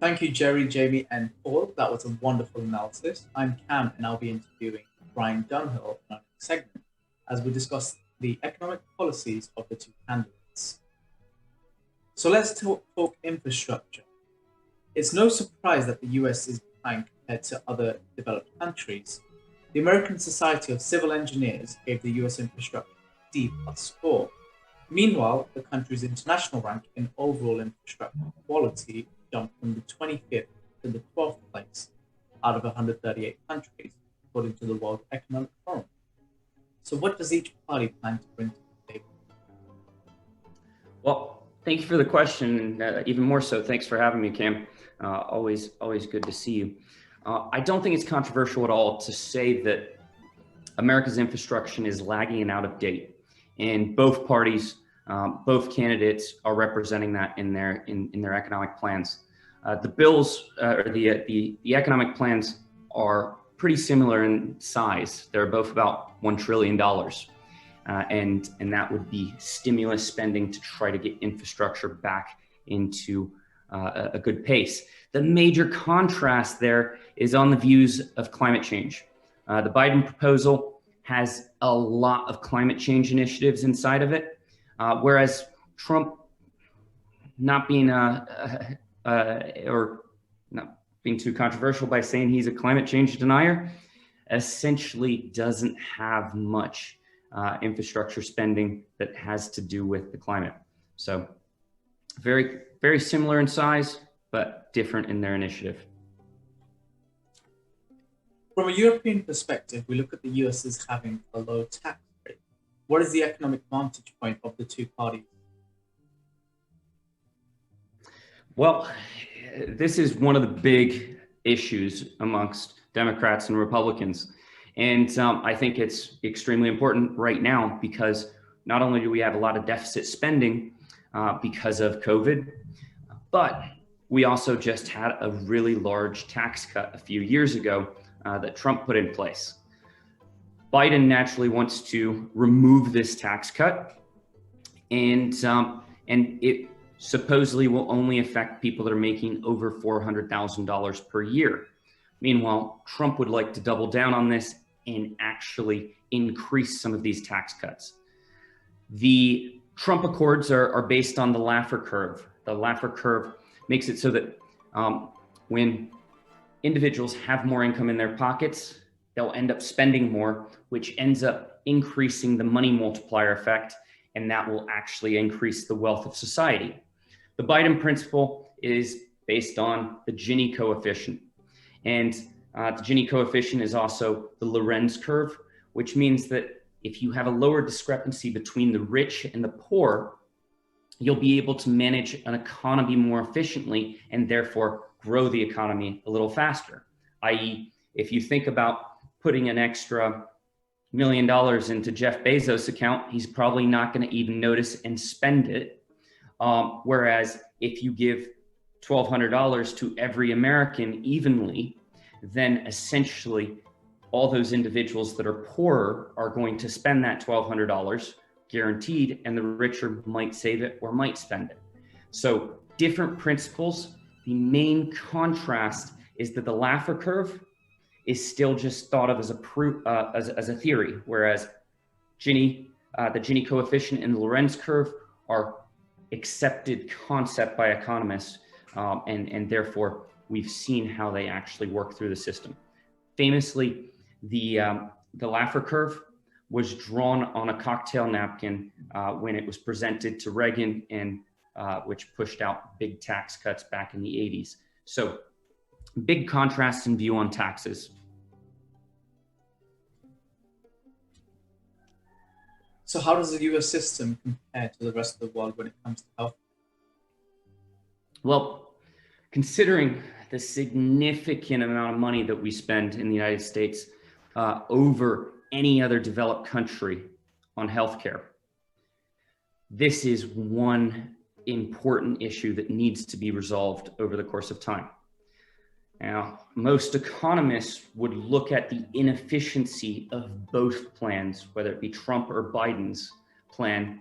Thank you, Jerry, Jamie, and Paul. That was a wonderful analysis. I'm Cam, and I'll be interviewing Brian Dunhill in our next segment as we discuss the economic policies of the two candidates. So let's talk infrastructure. It's no surprise that the US is behind compared to other developed countries. The American Society of Civil Engineers gave the US infrastructure a D+ score. Meanwhile, the country's international rank in overall infrastructure quality jumped from the 25th to the 12th place out of 138 countries, according to the World Economic Forum. So what does each party plan to bring to the table? Well, thank you for the question. Even more so, thanks for having me, Cam. Always good to see you. I don't think it's controversial at all to say that America's infrastructure is lagging and out of date. And both parties, both candidates are representing that in their economic plans. The bills, or the economic plans are pretty similar in size. They're both about $1 trillion. And that would be stimulus spending to try to get infrastructure back into a good pace. The major contrast there is on the views of climate change. The Biden proposal has a lot of climate change initiatives inside of it, whereas Trump, not being or not being too controversial by saying he's a climate change denier, essentially doesn't have much infrastructure spending that has to do with the climate. So very similar in size, but different in their initiative. From a European perspective, we look at the US as having a low tax rate. What is the economic vantage point of the two parties? Well, this is one of the big issues amongst Democrats and Republicans. And I think it's extremely important right now because not only do we have a lot of deficit spending because of COVID, but we also just had a really large tax cut a few years ago that Trump put in place. Biden naturally wants to remove this tax cut, and it supposedly will only affect people that are making over $400,000 per year. Meanwhile, Trump would like to double down on this and actually increase some of these tax cuts. The Trump Accords are based on the Laffer curve. The Laffer curve makes it so that when individuals have more income in their pockets, they'll end up spending more, which ends up increasing the money multiplier effect, and that will actually increase the wealth of society. The Biden principle is based on the Gini coefficient. And the Gini coefficient is also the Lorenz curve, which means that if you have a lower discrepancy between the rich and the poor, you'll be able to manage an economy more efficiently and therefore grow the economy a little faster. i.e., if you think about putting an extra $1 million into Jeff Bezos' account, he's probably not going to even notice and spend it. Whereas if you give $1,200 to every American evenly, then essentially all those individuals that are poorer are going to spend that $1,200 guaranteed, and the richer might save it or might spend it. So different principles. The main contrast is that the Laffer curve is still just thought of as a theory, whereas the Gini coefficient and the Lorenz curve are accepted concept by economists, and therefore we've seen how they actually work through the system. Famously, the Laffer curve was drawn on a cocktail napkin when it was presented to Reagan, and which pushed out big tax cuts back in the 80s. So big contrast in view on taxes. So how does the US system compare to the rest of the world when it comes to health? Well, considering the significant amount of money that we spend in the United States over any other developed country on healthcare, this is one important issue that needs to be resolved over the course of time. Now, most economists would look at the inefficiency of both plans, whether it be Trump or Biden's plan,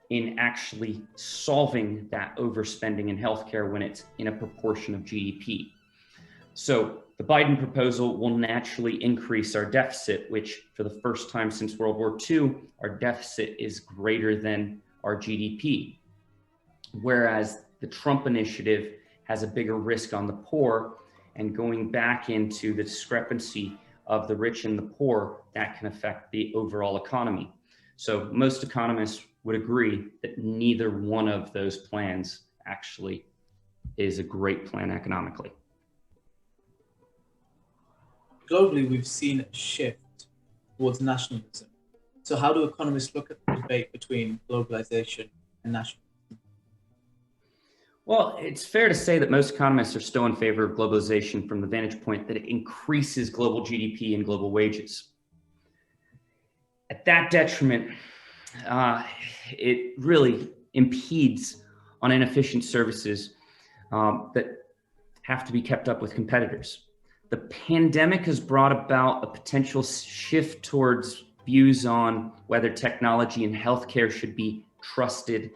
in actually solving that overspending in healthcare when it's in a proportion of GDP. So the Biden proposal will naturally increase our deficit, which for the first time since World War II, our deficit is greater than our GDP. Whereas the Trump initiative has a bigger risk on the poor, and going back into the discrepancy of the rich and the poor, that can affect the overall economy. So most economists would agree that neither one of those plans actually is a great plan economically. Globally, we've seen a shift towards nationalism. So how do economists look at the debate between globalization and nationalism? Well, it's fair to say that most economists are still in favor of globalization from the vantage point that it increases global GDP and global wages. At that detriment, it really impedes on inefficient services that have to be kept up with competitors. The pandemic has brought about a potential shift towards views on whether technology and healthcare should be trusted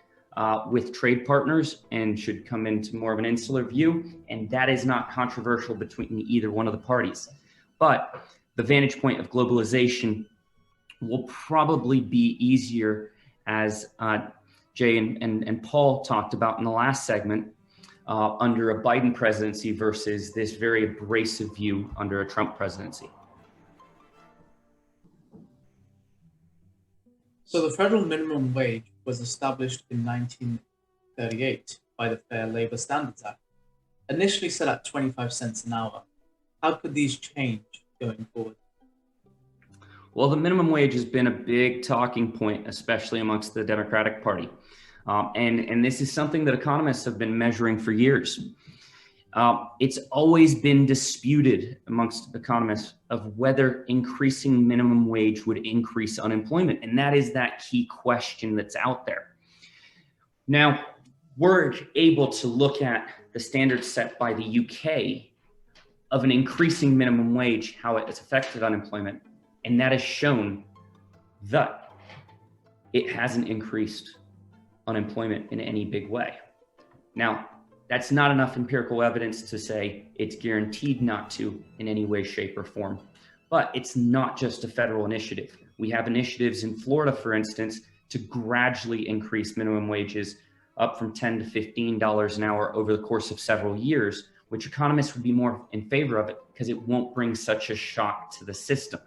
with trade partners and should come into more of an insular view. And that is not controversial between either one of the parties. But the vantage point of globalization will probably be easier, as Jay and Paul talked about in the last segment, under a Biden presidency versus this very abrasive view under a Trump presidency. So the federal minimum wage was established in 1938 by the Fair Labor Standards Act, initially set at 25 cents an hour. How could these change going forward? Well, the minimum wage has been a big talking point, especially amongst the Democratic Party. And this is something that economists have been measuring for years. It's always been disputed amongst economists of whether increasing minimum wage would increase unemployment. And that is that key question that's out there. Now, we're able to look at the standards set by the UK of an increasing minimum wage, how it has affected unemployment. And that has shown that it hasn't increased unemployment in any big way. Now, that's not enough empirical evidence to say it's guaranteed not to in any way, shape, or form. But it's not just a federal initiative. We have initiatives in Florida, for instance, to gradually increase minimum wages up from $10 to $15 an hour over the course of several years, which economists would be more in favor of it because it won't bring such a shock to the system.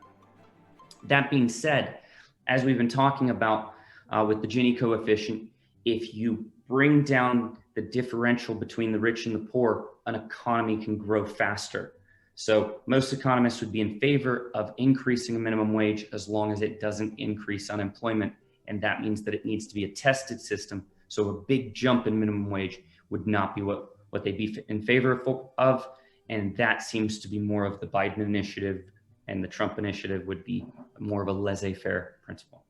That being said, as we've been talking about with the Gini coefficient, if you bring down the differential between the rich and the poor, an economy can grow faster. So most economists would be in favor of increasing a minimum wage as long as it doesn't increase unemployment. And that means that it needs to be a tested system. So a big jump in minimum wage would not be what they'd be in favor of. And that seems to be more of the Biden initiative, and the Trump initiative would be more of a laissez-faire principle.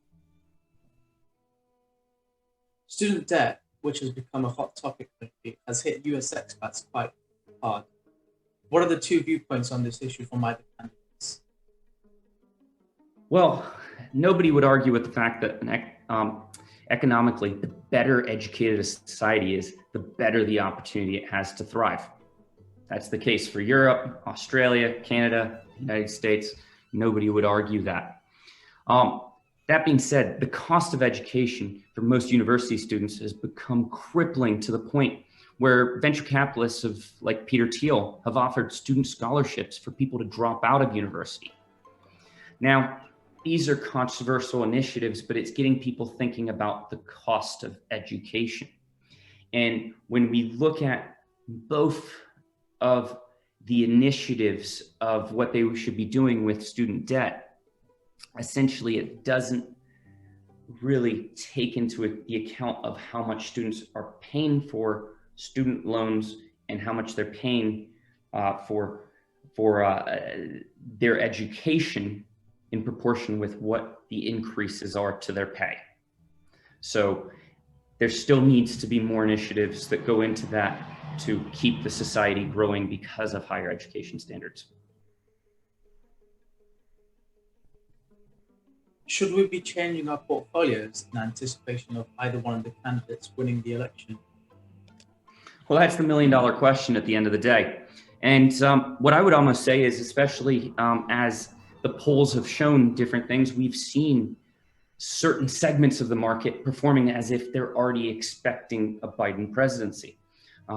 Student debt, which has become a hot topic lately, has hit US expats quite hard. What are the two viewpoints on this issue from either candidates? Well, nobody would argue with the fact that economically, the better educated a society is, the better the opportunity it has to thrive. That's the case for Europe, Australia, Canada, United States. Nobody would argue that. That being said, the cost of education for most university students has become crippling to the point where venture capitalists like Peter Thiel have offered student scholarships for people to drop out of university. Now, these are controversial initiatives, but it's getting people thinking about the cost of education. And when we look at both of the initiatives of what they should be doing with student debt, essentially it doesn't really take into the account of how much students are paying for student loans and how much they're paying for their education in proportion with what the increases are to their pay. So there still needs to be more initiatives that go into that to keep the society growing because of higher education standards. Should we be changing our portfolios in anticipation of either one of the candidates winning the election? Well, that's the million-dollar question at the end of the day. And what I would almost say is, especially as the polls have shown different things, we've seen certain segments of the market performing as if they're already expecting a Biden presidency.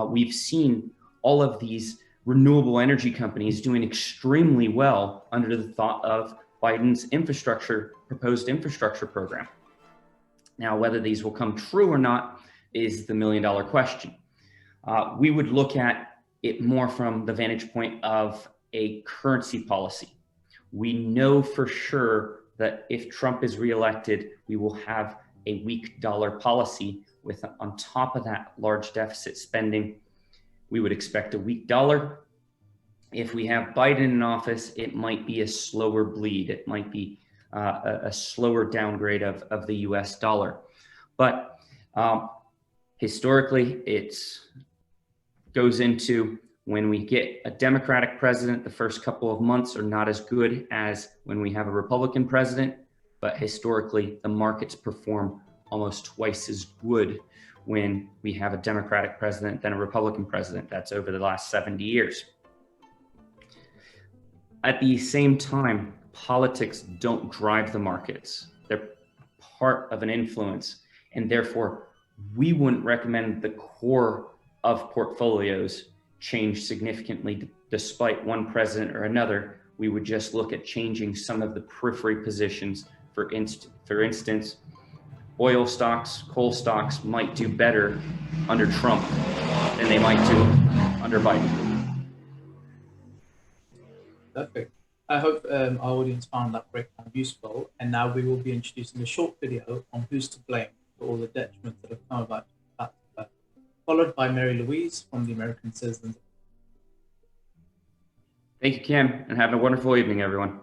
We've seen all of these renewable energy companies doing extremely well under the thought of Biden's proposed infrastructure program. Now, whether these will come true or not is the million-dollar question. We would look at it more from the vantage point of a currency policy. We know for sure that if Trump is reelected, we will have a weak dollar policy with, on top of that, large deficit spending. We would expect a weak dollar. If we have Biden in office, it might be a slower bleed. It might be a slower downgrade of the US dollar. But historically, it goes into when we get a Democratic president, the first couple of months are not as good as when we have a Republican president, but historically the markets perform almost twice as good when we have a Democratic president than a Republican president. That's over the last 70 years. At the same time, politics don't drive the markets. They're part of an influence, and therefore we wouldn't recommend the core of portfolios change significantly despite one president or another. We would just look at changing some of the periphery positions. For instance, oil stocks, coal stocks might do better under Trump than they might do under Biden. Perfect. I hope our audience found that breakdown useful. And now we will be introducing a short video on who's to blame for all the detriments that have come about, followed by Mary Louise from the American Citizens. Thank you, Kim, and have a wonderful evening, everyone.